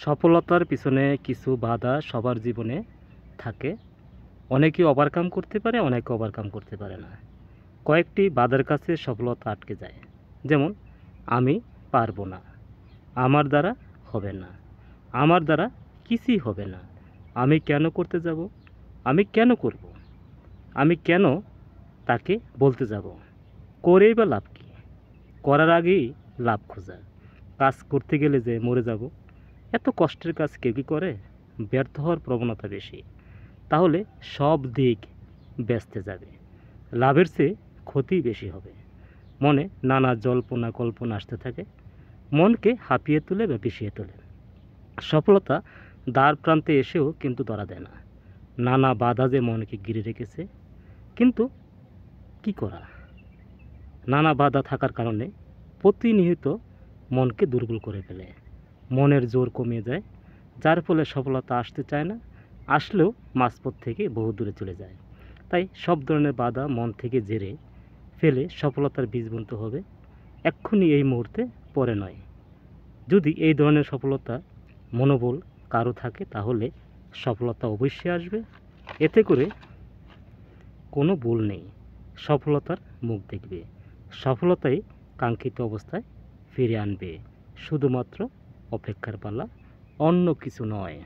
সফলতার পিছনে কিছু বাধা সবার জীবনে থাকে। অনেকে ওভারকাম করতে পারে, অনেকে ওভারকাম করতে পারে না। কয়েকটি বাধার কাছে সফলতা আটকে যায়। যেমন, আমি পারবো না, আমার দ্বারা হবে না, আমার দ্বারা কিছুই হবে না, আমি কেন করতে যাব, আমি কেন করব, আমি কেন তাকে বলতে যাব, করেই বা লাভ কী, করার আগেই লাভ খোঁজা, কাজ করতে গেলে যে মরে যাব, এত কষ্টের কাজ কেউ কি করে? ব্যর্থ হওয়ার প্রবণতা বেশি। তাহলে সব দিক ব্যস্তে যাবে, লাভের চেয়ে ক্ষতি বেশি হবে। মনে নানা জল্পনা কল্পনা আসতে থাকে, মনকে হাঁপিয়ে তুলে বা পিছিয়ে তোলে। সফলতা দ্বার প্রান্তে এসেও কিন্তু ধরা দেয় না। নানা বাধা যে মনকে ঘিরে রেখেছে, কিন্তু কি করা? নানা বাধা থাকার কারণে প্রতিনিয়ত মনকে দুর্বল করে ফেলে, মনের জোর কমিয়ে যায়, যার ফলে সফলতা আসতে চায় না, আসলেও মাঝপথ থেকে বহু দূরে চলে যায়। তাই সব ধরনের বাধা মন থেকে ঝেড়ে ফেলে সফলতার বীজ বুনতে হবে, এক্ষুনি এই মুহূর্তে, পরে নয়। যদি এই ধরনের সফলতা মনোবল কারো থাকে, তাহলে সফলতা অবশ্যই আসবে। এতে করে কোনো ভুল নেই, সফলতার মুখ দেখবে, সফলতাই কাঙ্ক্ষিত অবস্থায় ফিরে আনবে। শুধুমাত্র অপেক্ষার পালা, অন্য কিছু নয়।